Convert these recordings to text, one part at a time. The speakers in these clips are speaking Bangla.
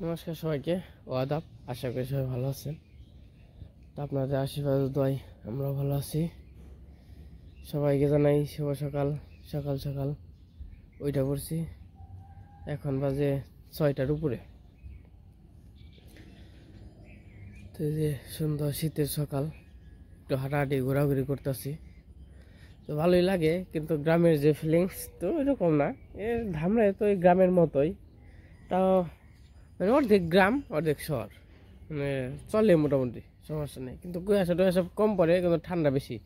নমস্কার সবাইকে ও আদাব। আশা করি সবাই ভালো আছেন। তো আপনাদের আশীর্বাদ দোয়ায় আমরা ভালো আছি। সবাইকে জানাই শুভ সকাল। সকাল সকাল ওইটা করছি, এখন বাজে 6টার উপরে। তো এই যে সুন্দর শীতের সকাল, একটু হাঁটাহাঁটি ঘোরাঘুরি করতেছি। তো ভালোই লাগে, কিন্তু গ্রামের যে ফিলিংস তো এরকম না। ধামরাই তো এই গ্রামের মতোই, তাও মানে অর্ধেক গ্রাম অর্ধেক শহর, মানে চলে মোটামুটি, সমস্যা নেই। কিন্তু কুয়াশা টুয়াশা কম পড়ে, কিন্তু ঠান্ডা বেশি।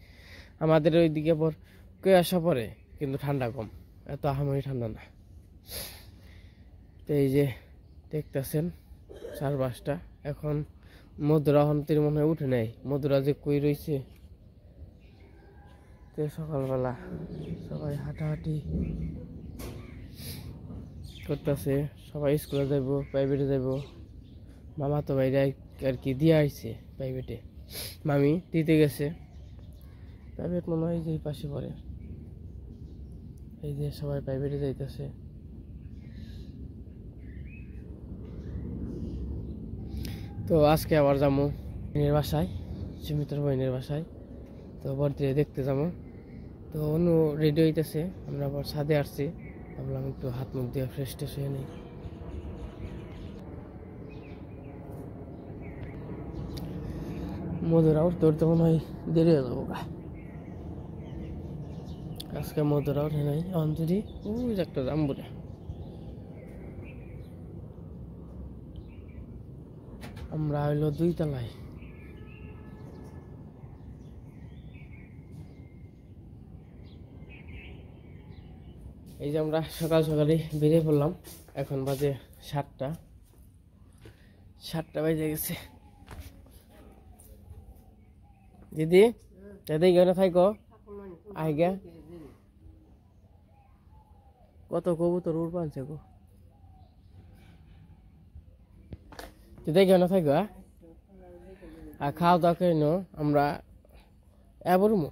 আমাদের ওইদিকে পর কুয়াশা পড়ে কিন্তু ঠান্ডা কম, এত আহামরি ঠান্ডা না। তো এই যে দেখতেছেন 4:05, এখন মধুরা হন্তির মনে হয় উঠে নেয়। মধুরা যে কই রয়েছে। তো সকালবেলা সবাই হাঁটাহাঁটি করতেছে, সবাই স্কুলে যাইব, প্রাইভেটে যাইব। মামা তো বাইরে আর কি দিয়ে আইছে প্রাইভেটে, মামি দিতে গেছে। প্রাইভেট মনে হয় যে পাশে পড়ে। এই যে সবাই প্রাইভেটে যাইতেছে। তো আজকে আবার যাবো বোনের বাসায়, সুমিতার বোনের বাসায়। তো বর্দিরে দেখতে যাবো। তো অনু রেডি হইতেছে, আমরা আবার ছাদে আসছি। ভাবলাম একটু হাত মুখ দিয়ে ফ্রেশ ট্রেশ হয়ে নেই। মধুরা উঠতে উঠতে মনে হয় দেরি হয়ে যাবো। আজকে মধুরা উঠে নাই অঞ্জলি, ওই একটা জাম্বুরে। আমরা হইলো 2 তলায়। এই যে আমরা সকাল সকালে বেরিয়ে পড়লাম, এখন বাজে 7টা বেজে গেছে। দিদি দাদি কেন থাইকো আইগা, কত কবুতর উড় পানছে গো। দিদি কেন থাইকো আর খাওয়া দাওয়া কেন আমরা এবরমু।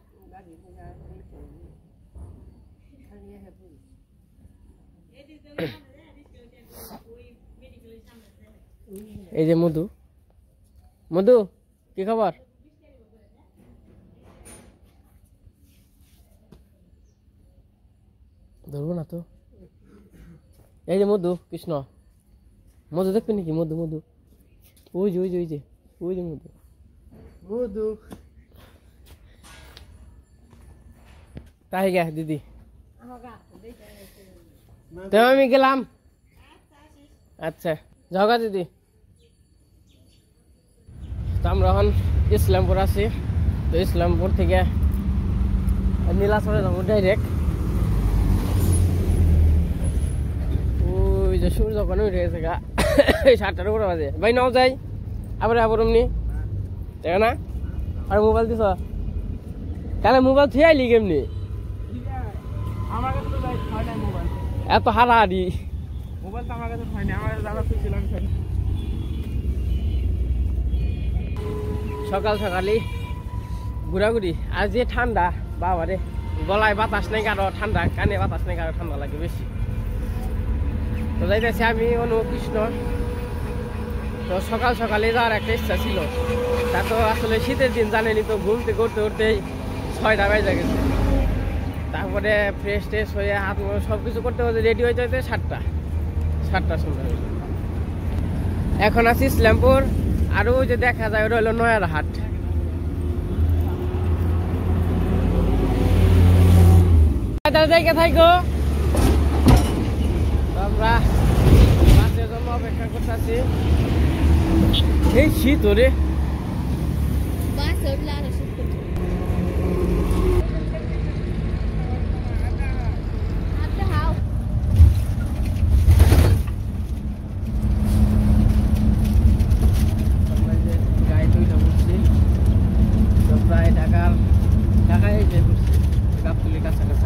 এই যে মধু, মধু কি খবর? ধরবো না তো। এই যে মধু, কৃষ্ণ মধু দেখবে নাকি? মধু মধু ওই যে ওই যে ওই যে ওই যে মধু মধু। তাই গে দিদি, তো আমি গেলাম। আচ্ছা যাওগা দিদি। তো আমরা এখন ইসলামপুর আছি। তো ইসলামপুর থেকে নীলাচলে যাবো ডাইরেক্ট। ওই যে সূর্য যখন উঠে গেছে গা 7টার উপরে বাজে। ভাই নাও যাই আবার আবার এমনি তাই না? আর মোবাইল দিছ তাহলে মোবাইল থুয়ে আইলি কেমনি? এত হারাহারি মোবাইল তো আমার কাছে হয়নি, আমার দাদা খুঁজছিলাম। সকাল সকালই ঘোরাঘুরি। আর যে ঠান্ডা বাবারে, গলায় বাতাস নেই কারো ঠান্ডা, কানে বাতাস নেই কারো ঠান্ডা লাগে বেশি। তো যাইতেছি আমি অনু কৃষ্ণ। তো সকাল সকালে যাওয়ার একটা ইচ্ছা ছিল, তা তো আসলে শীতের দিন জানেনি, তো ঘুমতে করতে করতেই 6টা বেজে গেছে। তারপরে ফ্রেশ ট্রেশ হয়ে হাত সব কিছু করতে করতে রেডি হয়ে যেতে 7টা সুন্দর। এখন আছি ইসলামপুর, আর ওই যে দেখা যায় ওটা হলো নয়ার হাট। জায়গা থাইকো, আমরা বাসের জন্য অপেক্ষা করতেছি। এই শীত ওরে প্রায় ঢাকায় যে ঘুরছি, গাবতলির কাছাকাছি।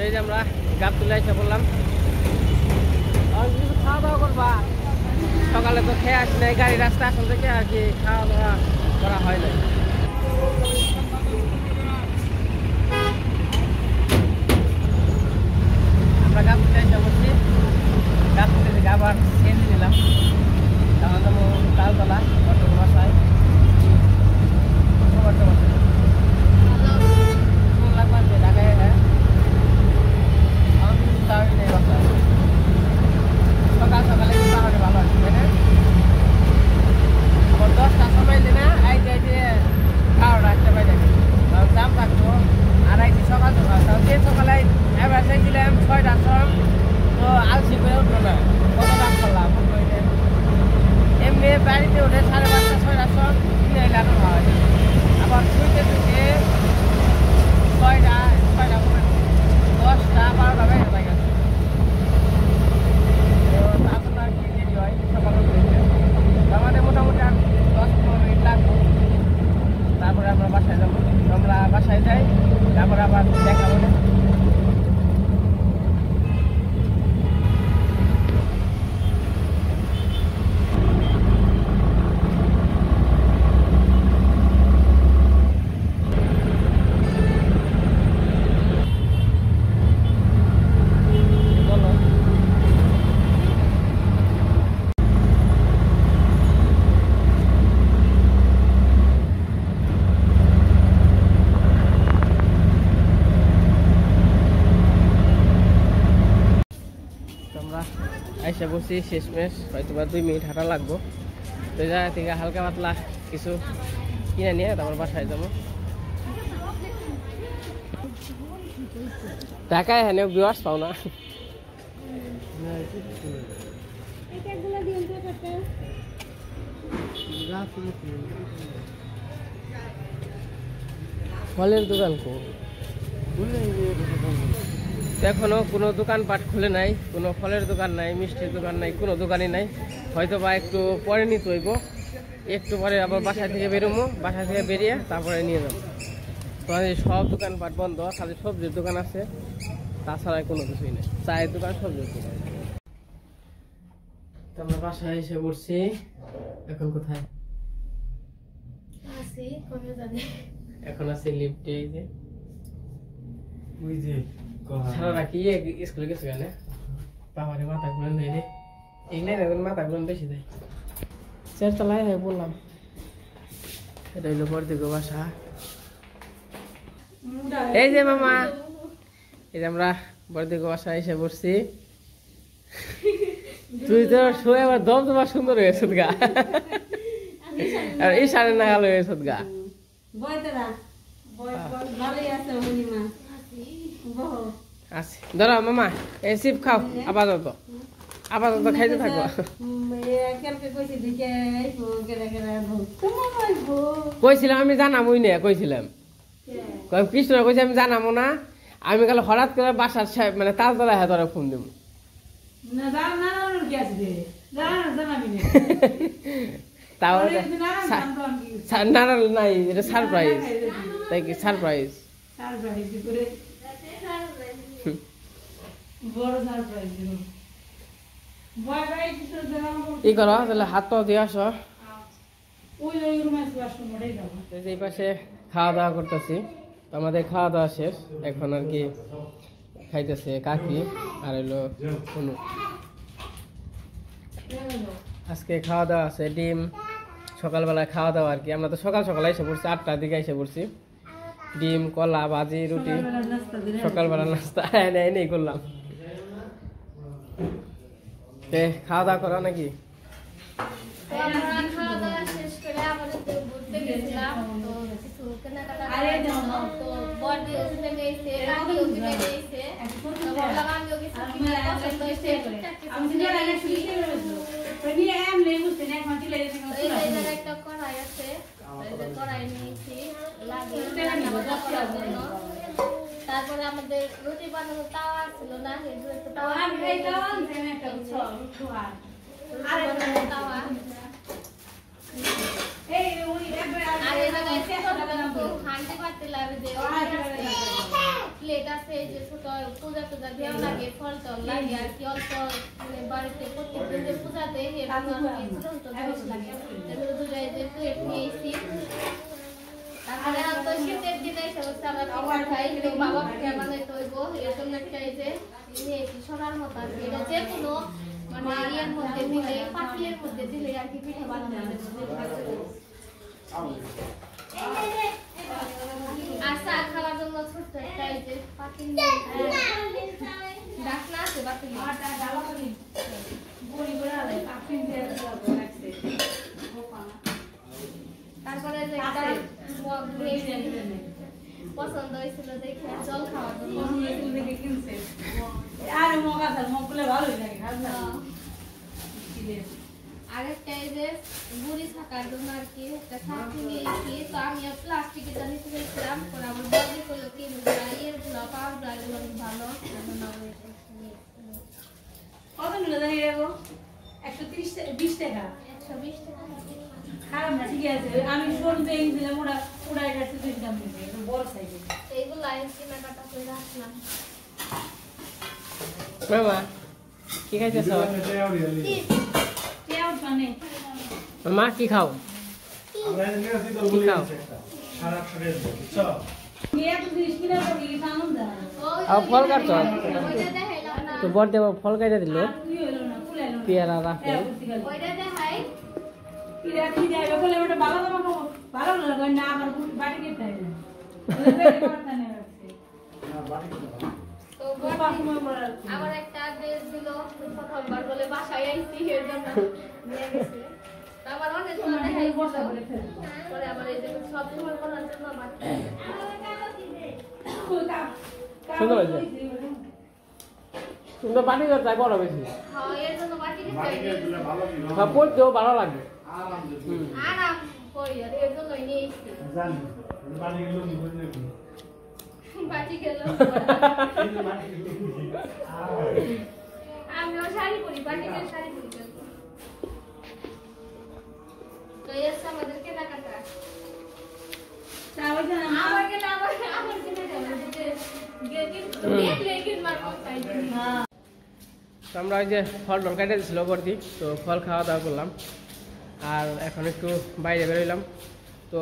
এই যে আমরা গাবতলী এসে বললাম কিছু খাওয়া দাওয়া করবা। সকালে তো খেয়ে আসি নাই, গাড়ি রাস্তা আসল থেকে আর কি খাওয়া দাওয়া করা হয় নাই। আমরা গাবতলী এসে বলছি, গাবতলী থেকে আবার সিএনজি নিলাম। তাহলে যাবো তালতলা বর্তমান বাসায়। ঢাকায় হ্যাঁ সকাল সকালে পাহাড়ে ভালো আছে তাই না? আবার 10টার সময় দিনে আইতে আইতে 12টা 1টা বাজে কারণ জাম থাকতো। আর আইতে সকাল সকাল তাও যে সকালে এবার চাইছিলাম 6টার সময়, তো আলসি করে উঠলো না, কত দাম করলাম। এমনি বাড়িতে উঠে 5:30 6টার সময় কিনে এলাম হয়। আবার শুইতে শুইতে 6টা 10টা 12টা বেজে যায়। আমাদের মোটামুটি 10-15 মিনিট লাগবে। তারপরে আমরা বাসায় যাবো। আমরা বাসায় যাই, তারপরে আবার দেখা বলে। আইসা বসি শেষমেশ, হয়তো বা 2 মিনিট হাঁটা লাগবো। তো এই জায়গা থেকে হালকা পাতলা কিছু কিনে নিয়ে তারপর বাসায় যাবো। ঢাকায় হ্যাঁ ভিউয়ার্স পাও না। ফলের দোকান কো এখনো কোনো দোকানপাট খুলে নাই, কোনো ফলের দোকান নাই, মিষ্টির দোকান নাই, কোনো দোকানই নাই। হয়তো বা একটু পরে নিতে হইব, একটু পরে আবার বাসা থেকে বেরোবো, বাসা থেকে বেরিয়ে তারপরে নিয়ে যাবো। তো সব দোকানপাট বন্ধ, খালি সবজির দোকান আছে, তাছাড়া কোনো কিছুই নেই। চায়ের দোকান, সবজির দোকান। তো আমরা বাসায় এসে পড়ছি। এখন কোথায় এখন আছি লিফটে। এই যে সারা কি স্কুলে গেছে কেন বাবারে মাথা ঘুরান দেয় রে, এগুলাই এখন মাথা ঘুরান বেশি দেয়। 4 তলায় হয়ে বললাম, এটা হইলো বর্দিগো বাসা। এই যে মামা, এই যে আমরা বর্দিগো বাসা এসে পড়ছি। তুই তো শুয়ে আবার দম তোমার সুন্দর হয়েছে গা, আর এই সাড়ে নাগাল হয়েছে গা। ধরো মামা এই সিপ খাও, আপাতত আপাতত খাইতে থাকো। কইছিলাম আমি জানামই না, কইছিলাম কৃষ্ণ কইছে আমি জানামো না। আমি কাল হঠাৎ করে বাসার মানে তালতলায় হাত ফোন দেব। তাও নানাল নাই, এটা সারপ্রাইজ। তাই কি সারপ্রাইজ? কি করো তাহলে, হাত পাও দিয়ে আসো। এই পাশে খাওয়া দাওয়া করতেছি, আমাদের খাওয়া দাওয়া শেষ। এখন আর কি খাইতেছে কাকি আর হইলো অনু। আজকে খাওয়া দাওয়া আছে ডিম, সকালবেলায় খাওয়া দাওয়া আর কি। আমরা তো সকাল সকাল এসে পড়ছি, 8টার দিকে এসে পড়ছি। ডিম, কলা, ভাজি, রুটি, সকালবেলা নাস্তা এনেই করলাম। খাওয়া দাওয়া করা নাকি? তারপরে আমাদের রুটি বানানো তাওয়া ছিল না, তাওয়া আর এর জায়গায় ছোট হান্ডি পাতিল আর যে প্লেট আছে যে ছোট পূজা টুজা দেওয়া লাগে ফল টল লাগে আর কি অল্প মানে বাড়িতে প্রত্যেকদিন যে পূজা দেয় এরকম ছোট ছোট জিনিস লাগে এগুলো দুটাই যে প্লেট নিয়েছি। তারপরে তো শীতের দিনে সমস্ত আমরা পিঠা খাই তো বাবা পিঠা বানাইতে হইব এর জন্য একটা এই যে নিয়েছি সোনার মতো আর কি এটা যে কোনো মানে ইয়ের মধ্যে দিলে পাতিলের মধ্যে দিলে আর কি পিঠা বানানো যাবে। আর চা খাওয়ার জন্য ছোট্ট একটা এই যে পাতিল ঢাকনা আছে পাতিল তারপরে যে একটা মগ পছন্দ হয়েছিল দেখে জল খাওয়ার জন্য আরেকটা এই যে বুড়ি থাকার জন্য আর কি একটা ছাতি নিয়েছি তো আমি প্লাস্টিকের জানি তুলেছিলাম পরে আমার বড়ি করলো কি ইয়ের গুলো পাওয়ার গুলো অনেক ভালো কত নিল জানি রেগো 120 টাকা 120 টাকা খারাপ না ঠিক আছে আমি শোন পেয়ে দিলাম ওরা ওরা এটা 30 দাম দিবে একটু বড় সাইজের এইগুলো আইসি না কাটা করে রাখলাম। মামা কি খাইতেছ? পেঁয়াজ মানে মা কি খাও? কি খাও? পেঁয়াজ জিনিস কিনা পড়ি কি আনন্দ আর ফল কাটছ? ওইটা দেখাইলাম না তো বড় দেব ফল কাটে দিল কি হলো না ফুলাইলো না পেয়ারা রাখে ওইটা দেখাই ইরা কি যাবে বলে ওটা ভালো তোমাকে ভালো লাগে না আমার বাড়ি কে তাই না ওদের কথা নেই তো আমার একটা ড্রেস দিল প্রথমবার বলে বাসায় আইছি এর জন্য নিয়ে গেছে আমার অনেক সময় দেখাই পরে আমার এই যে সব সময় করার জন্য আমার সুন্দর হয়েছে। তুমি তো পানি যাই বড় বেশি হ্যাঁ এর জন্য বাটি দিতে সব পড়তেও ভালো লাগবে। আরাম করি আর এর জন্যই নিয়ে এসেছি বাটি গেল আমিও শাড়ি পরি বাটি গেলে শাড়ি পরি তো এসে আমাদের কেনাকাটা চাওয়া যায় না আমার কেনা আমার কিনে যাবে লেকিন মার পাই হ্যাঁ তো আমরা ওই যে ফল টল কেটে দিয়েছিল বর্দি তো ফল খাওয়া দাওয়া করলাম আর এখন একটু বাইরে বেরোইলাম। তো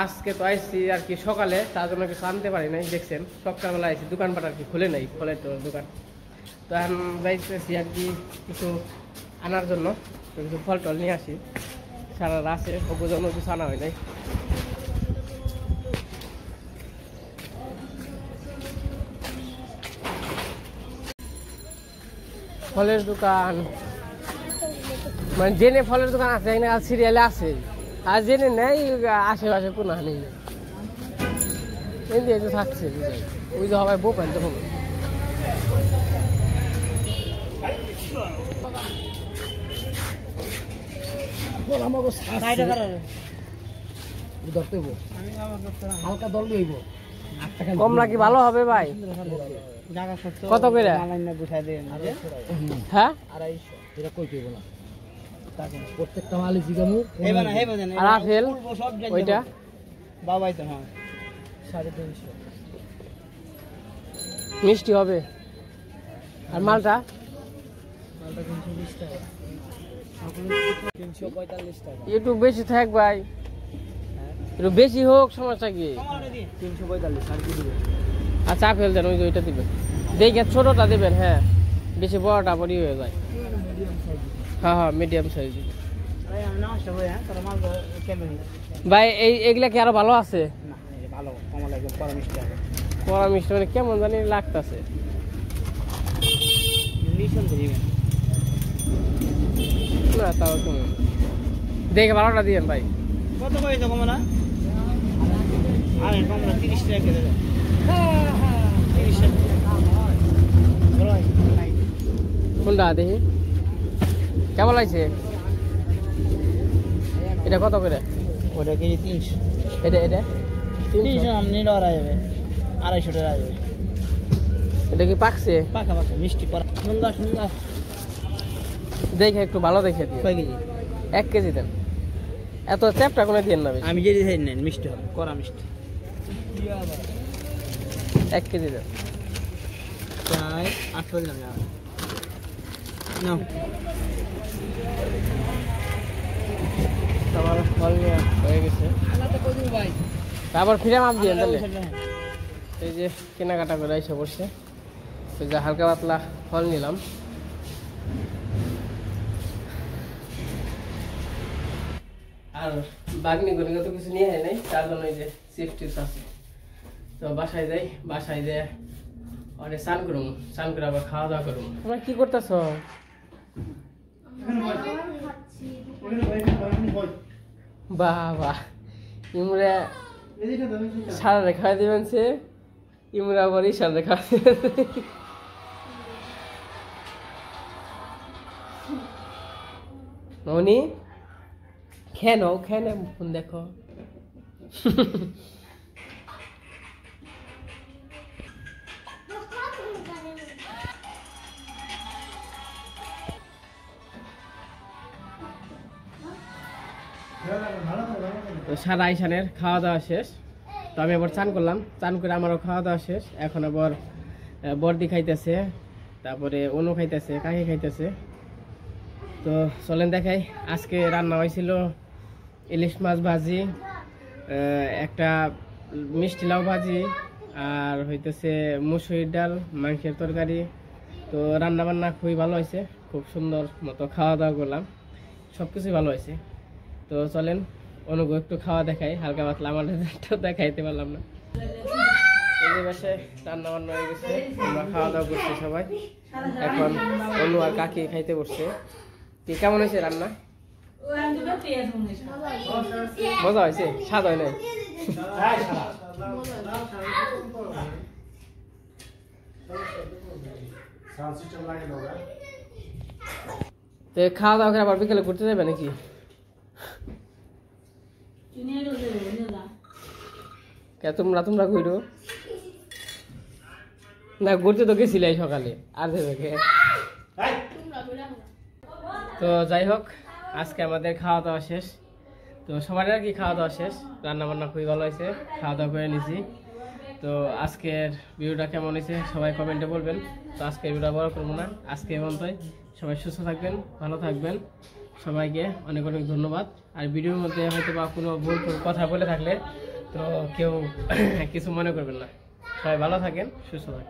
আজকে তো আইসি আর কি সকালে তার জন্য কিছু আনতে পারি নাই দেখছেন সকালবেলা আইসি দোকানপাট আর কি খুলে নাই ফলের তো দোকান তো এখন যাইতেছি আর কি কিছু আনার জন্য তো কিছু ফল টল নিয়ে আসি সারা আছে ওপর জন্য কিছু আনা হয় নাই। ফলের দোকান মানে জেনে ফলের দোকান আছে এখানে সিরিয়ালে আছে আর জেনে নেই আশেপাশে কোনো নেই এমনি একটু থাকছে ওই যে হবাই বউ পাইতে হবে কমলা কি ভালো হবে ভাই? কত করে? হ্যাঁ প্রত্যেকটা মালি জিগামু আর আপেল ওইটা বাবাই তো হ্যাঁ 350 মিষ্টি হবে আর মালটা 320 টাকা 345 টাকা একটু বেশি থাক ভাই একটু বেশি হোক সমস্যা কি 345 আর কি দিবে আচ্ছা আপেল দেন ওই যে ওইটা দিবেন দেখে ছোটটা দেবেন হ্যাঁ বেশি বড়টা বড়ি হয়ে যায় হ্যাঁ হ্যাঁ মিডিয়াম সাইজ আরে আমি নষ্ট হই হ্যাঁ তোর মাল কেমন ভাই এইগুলা কি আরো ভালো আছে না ভালো কমলা একদম পরামর্শ টাকা কড়া মিষ্টি মানে কেমন জানি লাগতেছে নিশন দিবেন না তাও কেমন দেখে ভালোটা দিবেন ভাই কত কইছো কমলা আরে কমলা 30 টাকা করে দাও 30 টাকা বলো নাই কোনটা দেখি কেমন লাগছে এটা কত করে ওটা কেজি 300 এটা এটা 300 আমনি লড়া যাবে 250 টাকা যাবে এটা কি পাকছে পাকা পাকা মিষ্টি পড়া সুন্দর সুন্দর দেখে একটু ভালো দেখে দিও কয় কেজি 1 কেজি দেন এত চ্যাপটা করে দিন না বেশি। আমি যদি খাই নেন মিষ্টি হবে, কড়া মিষ্টি। 1 কেজি দেন। প্রায় 8 দিলাম নাও। আমার ফল নিয়ে হয়ে গেছে, আবার ফিরে মাপ দিয়ে তাহলে। এই যে কেনাকাটা করে এসে বসছে, তো যে হালকা পাতলা ফল নিলাম। আর বাগনি করে তো কিছু নিয়ে হয় নাই, তার জন্য এই যে চিপস টিপস আছে। তো বাসায় যাই, বাসায় যেয়ে অনেক স্নান করুম, স্নান করে আবার খাওয়া দাওয়া করুম। তোমরা কি করতেছ? বাহ বাহ, ইমরা সারা রেখা দিবেন সে, ইমরা আবার ইশারা রেখা ননি খেয়ে ফোন দেখো। তো সারা আইসানের খাওয়া দাওয়া শেষ, তো আমি আবার চান করলাম, চান করে আমারও খাওয়া দাওয়া শেষ। এখন আবার বর্দি খাইতেছে, তারপরে অনু খাইতেছে, কাকি খাইতেছে। তো চলেন দেখাই। আজকে রান্না হয়েছিল ইলিশ মাছ ভাজি, একটা মিষ্টি লাউ ভাজি, আর হইতেছে মুসুরির ডাল, মাংসের তরকারি। তো রান্না বান্না খুবই ভালো হয়েছে, খুব সুন্দর মতো খাওয়া দাওয়া করলাম, সব কিছুই ভালো হয়েছে। তো চলেন অনুগো একটু খাওয়া দেখাই, হালকা পাতলা, আমাদের তো দেখাইতে পারলাম না। এই যে বাসায় রান্না বান্না হয়ে গেছে, আমরা খাওয়া দাওয়া করছি সবাই। এখন অনু আর কাকি খাইতে বসছে। কি কেমন হয়েছে রান্না? মজা হয়েছে? স্বাদ হয় নাই? তো খাওয়া দাওয়া করে আবার বিকেলে ঘুরতে যাবে নাকি? তোমরা ঘুরো না? ঘুরতে তো গেছিলাই সকালে, আর দেবে কে? তো যাই হোক, আজকে আমাদের খাওয়া দাওয়া শেষ। তো সবার আর কি খাওয়া দাওয়া শেষ, রান্না বান্না খুবই ভালো হয়েছে, খাওয়া দাওয়া করে নিছি। তো আজকের ভিডিওটা কেমন হয়েছে সবাই কমেন্টে বলবেন। তো আজকের ভিডিওটা বড় করবো না, আজকে পর্যন্তই। সবাই সুস্থ থাকবেন, ভালো থাকবেন, সবাইকে অনেক অনেক ধন্যবাদ। আর ভিডিওর মধ্যে হয়তো বা কোনো ভুল কথা বলে থাকলে তো কেউ কিছু মনে করবেন না। সবাই ভালো থাকেন, সুস্থ থাকেন।